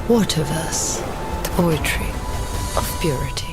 Waterverse, the poetry of purity.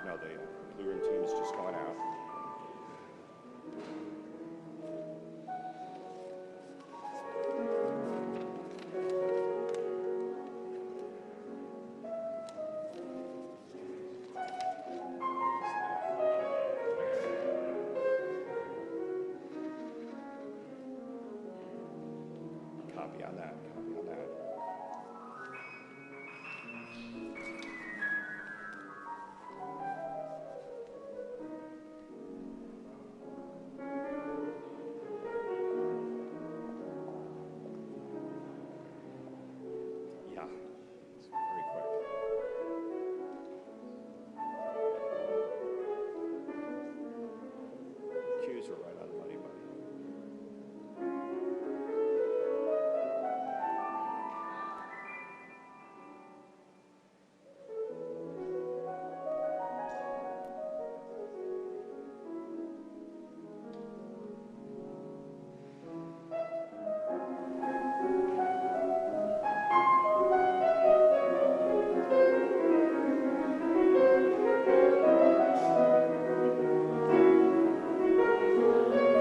No, the blue room team is just going out. Copy on that. Copy on that. Yeah, it's very quick. Cues were right on the money, buddy.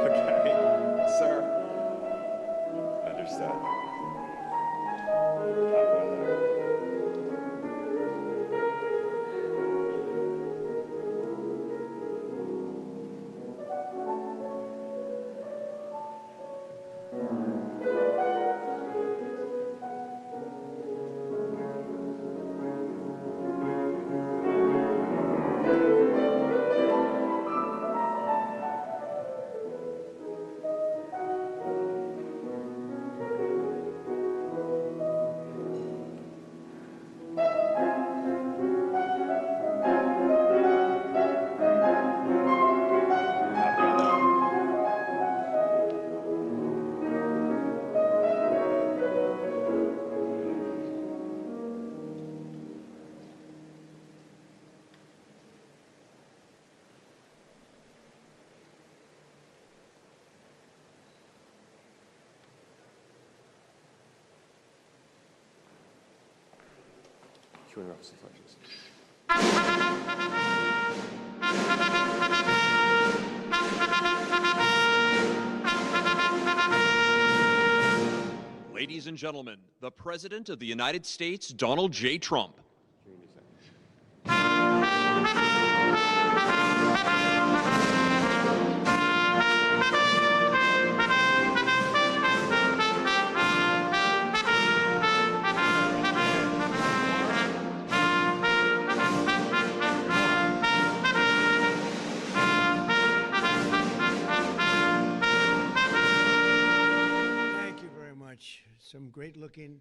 Okay, sir. Understood. Copy on that. Copy on that. Cueing up some flashes. Ladies and gentlemen, the President of the United States, Donald J. Trump. Give me a second. Thank you very much. Some great-looking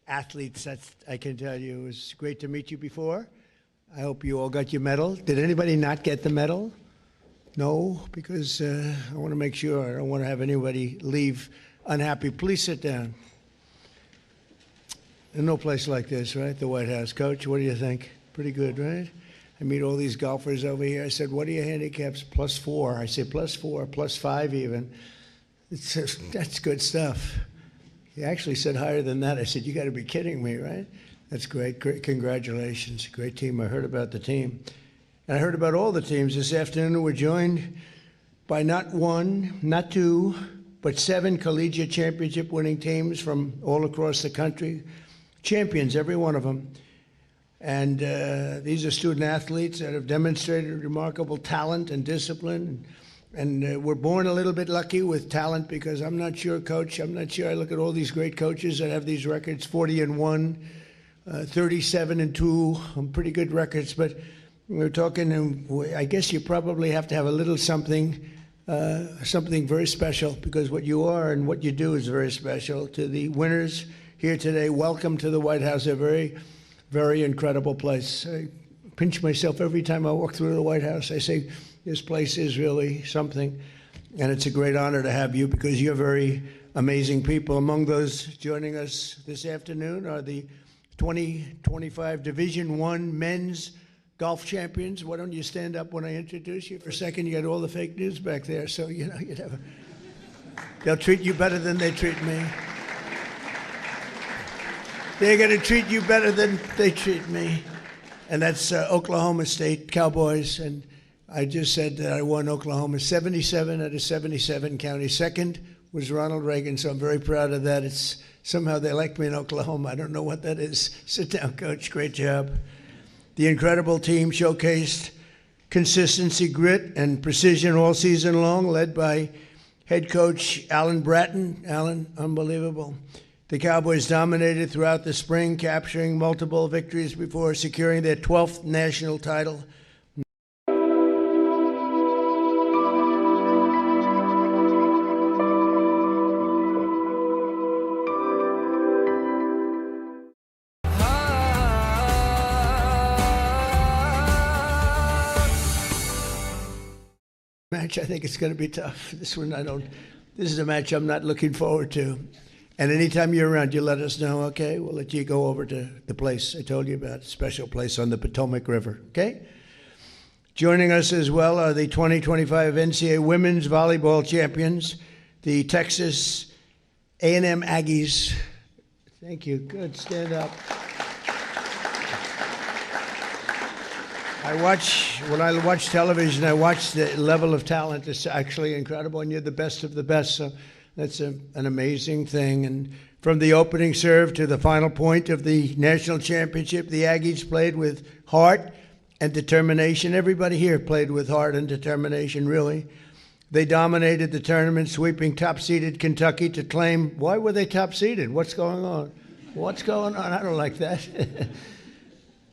athletes, that's, I can tell you. It was great to meet you before. I hope you all got your medal. Did anybody not get the medal? No, because I want to make sure. I don't want to have anybody leave unhappy. Please sit down. There's no place like this, right? The White House. Coach, what do you think? Pretty good, right? I meet all these golfers over here. I said, what are your handicaps? +4. I say +4, +5 even. It's just, that's good stuff. He actually said higher than that. I said, you got to be kidding me, right? That's great. Great. Congratulations. Great team. I heard about the team. And I heard about all the teams this afternoon. We're joined by not one, not two, but 7 collegiate championship winning teams from all across the country. Champions, every one of them. And these are student athletes that have demonstrated remarkable talent and discipline. And we're born a little bit lucky with talent because I'm not sure, Coach, I'm not sure. I look at all these great coaches that have these records, 40-1, 37-2, pretty good records. But we're talking, and I guess you probably have to have a little something very special, because what you are and what you do is very special. To the winners here today, welcome to the White House, a very, very incredible place. I pinch myself every time I walk through the White House. I say, this place is really something, and it's a great honor to have you because you're very amazing people. Among those joining us this afternoon are the 2025 Division I men's golf champions. Why don't you stand up when I introduce you for a second? You got all the fake news back there, so you know you'd have they'll treat you better than they treat me. They're going to treat you better than they treat me. and that's Oklahoma State Cowboys. And I just said that I won Oklahoma 77 out of 77 counties. Second was Ronald Reagan, so I'm very proud of that. It's somehow they like me in Oklahoma. I don't know what that is. Sit down, Coach. Great job. The incredible team showcased consistency, grit, and precision all season long, led by head coach Alan Bratton. Alan, unbelievable. The Cowboys dominated throughout the spring, capturing multiple victories before securing their 12th national title. Match, I think it's going to be tough. This is a match I'm not looking forward to. And anytime you're around, you let us know, okay? We'll let you go over to the place I told you about, special place on the Potomac River, okay? Joining us as well are the 2025 NCAA Women's Volleyball Champions, the Texas A&M Aggies. Thank you. Good. Stand up. When I watch television, I watch the level of talent. It's actually incredible, and you're the best of the best. So that's an amazing thing. And from the opening serve to the final point of the national championship, the Aggies played with heart and determination. Everybody here played with heart and determination, really. They dominated the tournament, sweeping top-seeded Kentucky to claim, why were they top-seeded? What's going on? What's going on? I don't like that.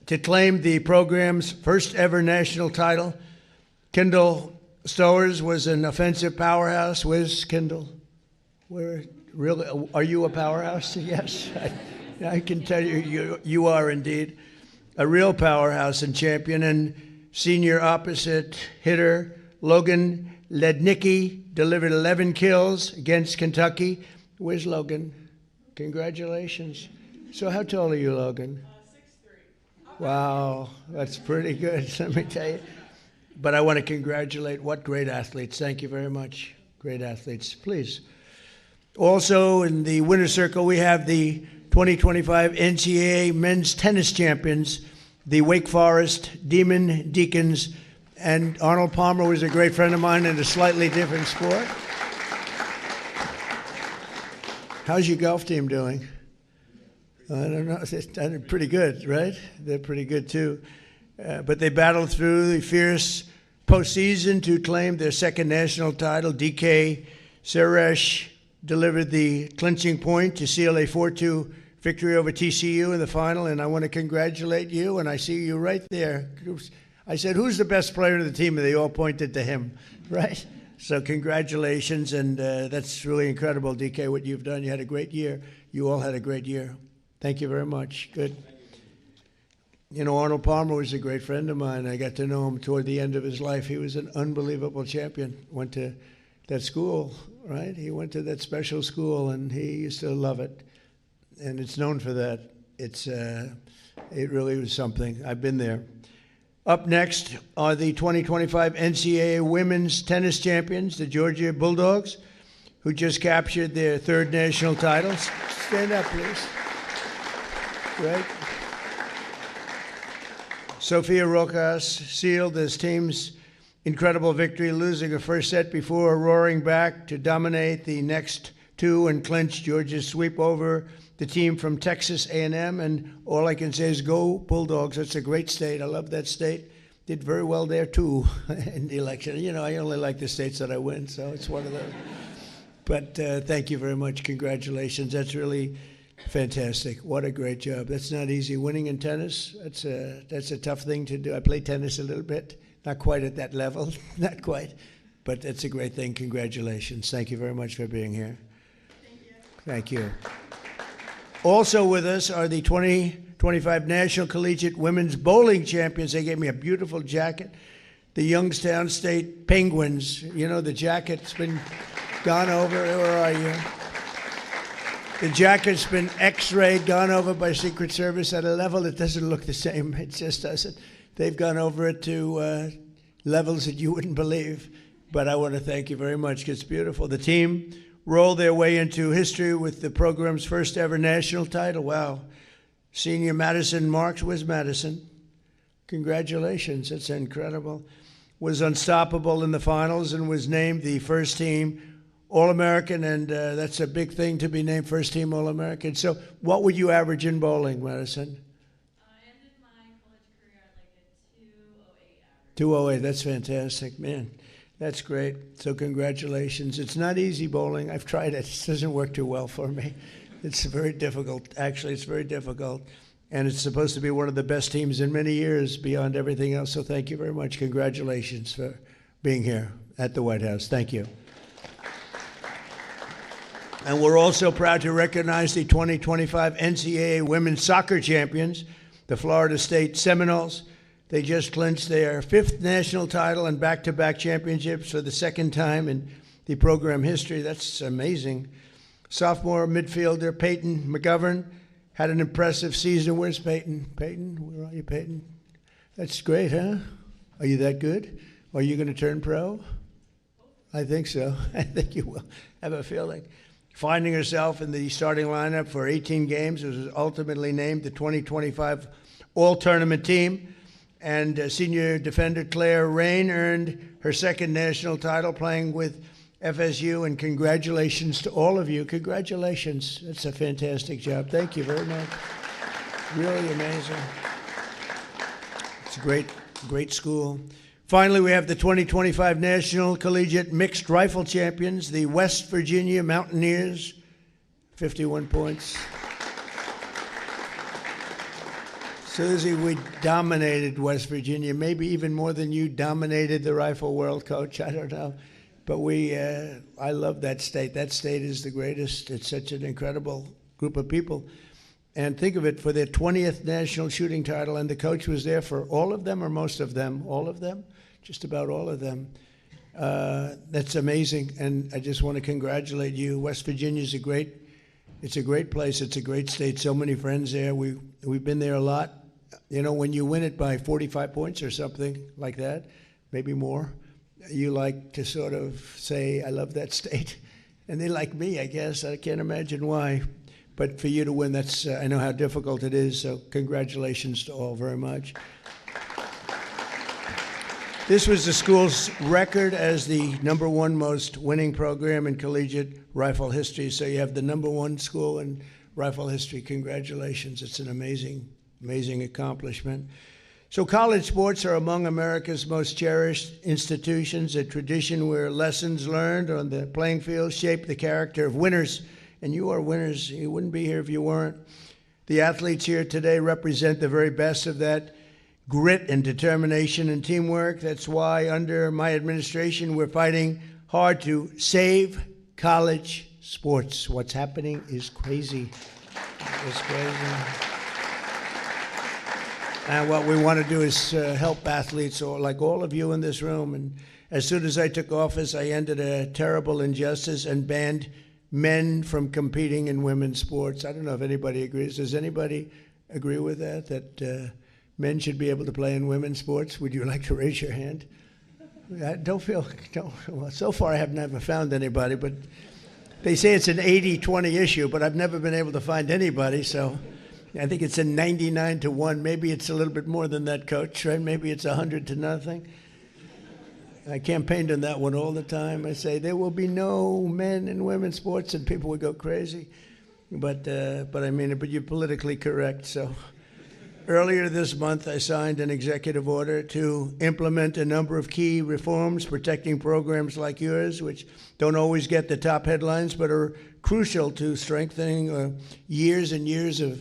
To claim the program's first ever national title. Kendall Stowers was an offensive powerhouse. Where's Kendall? Are you a powerhouse? Yes, I can tell you are indeed a real powerhouse and champion. And senior opposite hitter Logan Lednicki delivered 11 kills against Kentucky. Where's Logan? Congratulations. So how tall are you, Logan? Wow, that's pretty good, let me tell you. But I want to congratulate what great athletes. Thank you very much. Great athletes, please. Also in the winner's circle, we have the 2025 NCAA men's tennis champions, the Wake Forest Demon Deacons. And Arnold Palmer was a great friend of mine in a slightly different sport. How's your golf team doing? I don't know. They're pretty good, right? They're pretty good, too. But they battled through the fierce postseason to claim their second national title. DK Suresh delivered the clinching point to seal a 4-2 victory over TCU in the final, and I want to congratulate you, and I see you right there. I said, who's the best player of the team? And they all pointed to him, right? So congratulations, and that's really incredible, DK, what you've done. You had a great year. You all had a great year. Thank you very much. Good. You know, Arnold Palmer was a great friend of mine. I got to know him toward the end of his life. He was an unbelievable champion. Went to that school, right? He went to that special school, and he used to love it. And it's known for that. It really was something. I've been there. Up next are the 2025 NCAA Women's Tennis Champions, the Georgia Bulldogs, who just captured their third national titles. Stand up, please. Right. Sophia Rojas sealed this team's incredible victory, losing a first set before roaring back to dominate the next two and clinch Georgia's sweep over the team from Texas A&M. And all I can say is go Bulldogs. That's a great state. I love that state. Did very well there, too, in the election. You know, I only like the states that I win, so it's one of those. But thank you very much. Congratulations. That's really fantastic. What a great job. That's not easy. Winning in tennis, that's a tough thing to do. I play tennis a little bit. Not quite at that level. Not quite. But that's a great thing. Congratulations. Thank you very much for being here. Thank you. Also with us are the 2025 National Collegiate Women's Bowling Champions. They gave me a beautiful jacket. The Youngstown State Penguins. You know, the jacket's been gone over. Where are you? The jacket's been x-rayed, gone over by Secret Service at a level that doesn't look the same. It just doesn't. They've gone over it to levels that you wouldn't believe. But I want to thank you very much. It's beautiful. The team rolled their way into history with the program's first ever national title. Wow. Senior Madison Marks. Where's Madison? Congratulations. That's incredible. Was unstoppable in the finals and was named the first team All-American, and that's a big thing to be named first team All-American. So what would you average in bowling, Madison? I ended my college career at like a 208 average. 208, that's fantastic, man. That's great. So congratulations. It's not easy bowling. I've tried it. It doesn't work too well for me. It's very difficult. Actually, it's very difficult. And it's supposed to be one of the best teams in many years beyond everything else. So thank you very much. Congratulations for being here at the White House. Thank you. And we're also proud to recognize the 2025 NCAA Women's Soccer Champions, the Florida State Seminoles. They just clinched their 5th national title and back-to-back championships for the 2nd time in the program history. That's amazing. Sophomore midfielder Peyton McGovern had an impressive season. Where's Peyton? Peyton, where are you, Peyton? That's great, huh? Are you that good? Are you going to turn pro? I think so. I think you will. I have a feeling. Finding herself in the starting lineup for 18 games, was ultimately named the 2025 All-Tournament team. And senior defender Claire Rain earned her 2nd national title playing with FSU, and congratulations to all of you. Congratulations. That's a fantastic job. Thank you very much. Really amazing. It's a great school. Finally, we have the 2025 National Collegiate Mixed Rifle Champions, the West Virginia Mountaineers, 51 points. Susie, we dominated West Virginia, maybe even more than you dominated the rifle world, Coach. I don't know. But I love that state. That state is the greatest. It's such an incredible group of people. And think of it, for their 20th national shooting title, and the coach was there for all of them or most of them? All of them? Just about all of them. That's amazing, and I just want to congratulate you. West Virginia is a great place. It's a great state. So many friends there. We've been there a lot. You know, when you win it by 45 points or something like that, maybe more, you like to sort of say, I love that state. And they like me, I guess. I can't imagine why. But for you to win, that's I know how difficult it is. So congratulations to all very much. This was the school's record as the #1 most winning program in collegiate rifle history. So you have the #1 school in rifle history. Congratulations. It's an amazing accomplishment. So college sports are among America's most cherished institutions, a tradition where lessons learned on the playing field shape the character of winners. And you are winners. You wouldn't be here if you weren't. The athletes here today represent the very best of that grit and determination and teamwork. That's why under my administration, we're fighting hard to save college sports. What's happening is crazy. It's crazy. And what we want to do is help athletes, or like all of you in this room. And as soon as I took office, I ended a terrible injustice and banned men from competing in women's sports. I don't know if anybody agrees. Does anybody agree with that, that men should be able to play in women's sports? Would you like to raise your hand? Well, so far I have never found anybody, but they say it's an 80-20 issue, but I've never been able to find anybody, so I think it's a 99-1. Maybe it's a little bit more than that, Coach, right? Maybe it's 100-0. I campaigned on that one all the time. I say there will be no men in women's sports, and people would go crazy. But I mean it. But you're politically correct. So earlier this month, I signed an executive order to implement a number of key reforms protecting programs like yours, which don't always get the top headlines, but are crucial to strengthening years and years of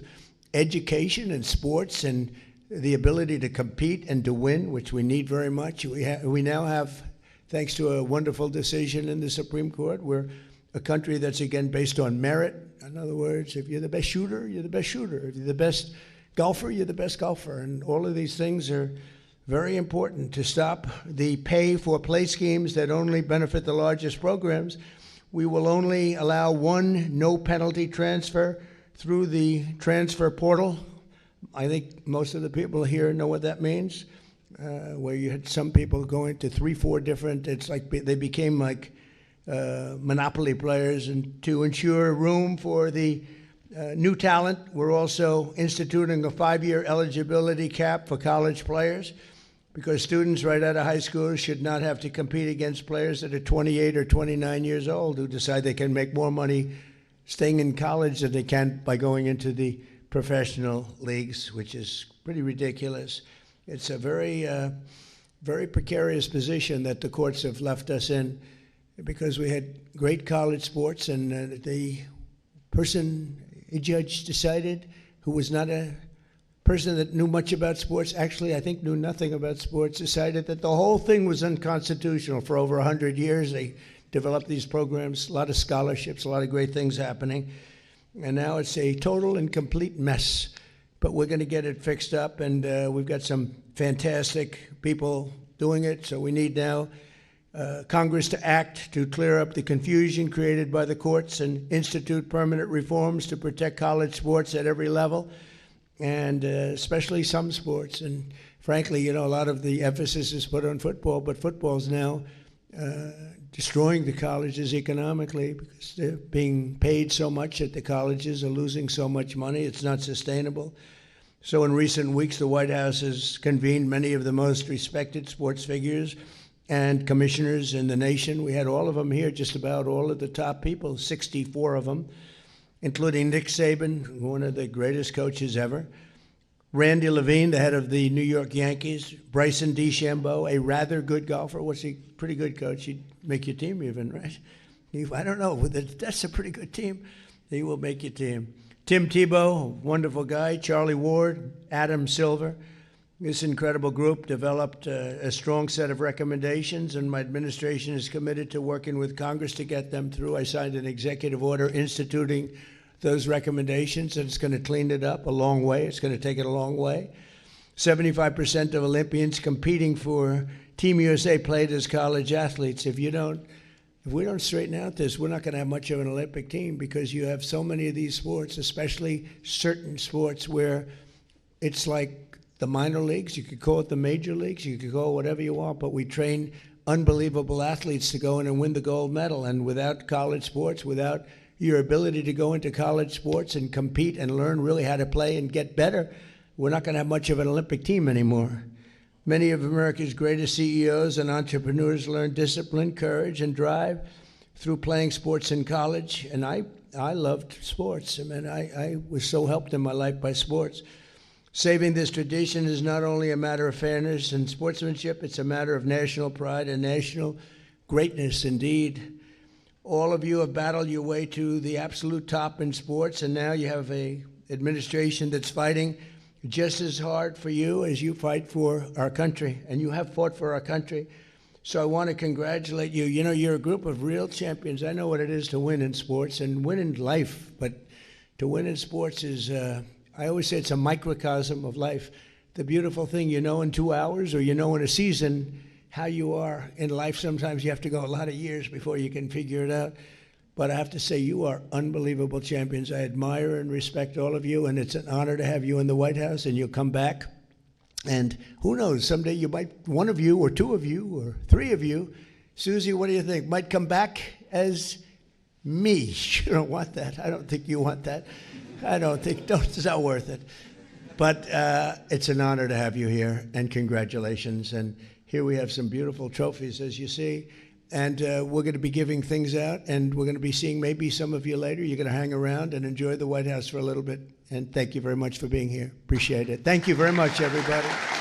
education and sports and the ability to compete and to win, which we need very much. We now have, thanks to a wonderful decision in the Supreme Court, we're a country that's, again, based on merit. In other words, if you're the best shooter, you're the best shooter. If you're the best golfer, you're the best golfer. And all of these things are very important to stop the pay-for-play schemes that only benefit the largest programs. We will only allow one no-penalty transfer through the transfer portal. I think most of the people here know what that means, where you had some people going to 3-4 different, it's like they became like monopoly players, and to ensure room for the New talent, we're also instituting a 5-year eligibility cap for college players, because students right out of high school should not have to compete against players that are 28 or 29 years old who decide they can make more money staying in college than they can by going into the professional leagues, which is pretty ridiculous. It's a very, very precarious position that the courts have left us in, because we had great college sports, and the person, a judge decided, who was not a person that knew much about sports, actually I think knew nothing about sports, decided that the whole thing was unconstitutional. For over 100 years they developed these programs, a lot of scholarships, a lot of great things happening, and now it's a total and complete mess. But we're going to get it fixed up, and we've got some fantastic people doing it. So we need now Congress to act to clear up the confusion created by the courts and institute permanent reforms to protect college sports at every level, and especially some sports. And frankly, you know, a lot of the emphasis is put on football, but football's now destroying the colleges economically, because they're being paid so much that the colleges are losing so much money. It's not sustainable. So in recent weeks, the White House has convened many of the most respected sports figures and commissioners in the nation. We had all of them here, just about all of the top people, 64 of them, including Nick Saban, one of the greatest coaches ever, Randy Levine, the head of the New York Yankees, Bryson DeChambeau, a rather good golfer. Was he pretty good coach? He'd make your team even, right? I don't know. That's a pretty good team. He will make your team. Tim Tebow, wonderful guy. Charlie Ward, Adam Silver. This incredible group developed a strong set of recommendations, and my administration is committed to working with Congress to get them through. I signed an executive order instituting those recommendations, and it's going to clean it up a long way. It's going to take it a long way. 75% of Olympians competing for Team USA played as college athletes. If we don't straighten out this, we're not going to have much of an Olympic team, because you have so many of these sports, especially certain sports, where it's like the minor leagues. You could call it the major leagues. You could call it whatever you want, but we train unbelievable athletes to go in and win the gold medal. And without college sports, without your ability to go into college sports and compete and learn really how to play and get better, we're not going to have much of an Olympic team anymore. Many of America's greatest CEOs and entrepreneurs learned discipline, courage, and drive through playing sports in college. And I loved sports. I mean, I was so helped in my life by sports. Saving this tradition is not only a matter of fairness and sportsmanship, it's a matter of national pride and national greatness indeed. All of you have battled your way to the absolute top in sports, and now you have an administration that's fighting just as hard for you as you fight for our country, and you have fought for our country. So I want to congratulate you. You know, you're a group of real champions. I know what it is to win in sports and win in life, but to win in sports is, I always say it's a microcosm of life. The beautiful thing, you know in 2 hours, or you know in a season, how you are in life. Sometimes you have to go a lot of years before you can figure it out. But I have to say, you are unbelievable champions. I admire and respect all of you, and it's an honor to have you in the White House, and you'll come back. And who knows, someday you might, one of you or two of you or three of you, Susie, what do you think, might come back as me. You don't want that. I don't think you want that. It's not worth it. But it's an honor to have you here, and congratulations. And here we have some beautiful trophies, as you see. And we're going to be giving things out, and we're going to be seeing maybe some of you later. You're going to hang around and enjoy the White House for a little bit. And thank you very much for being here. Appreciate it. Thank you very much, everybody.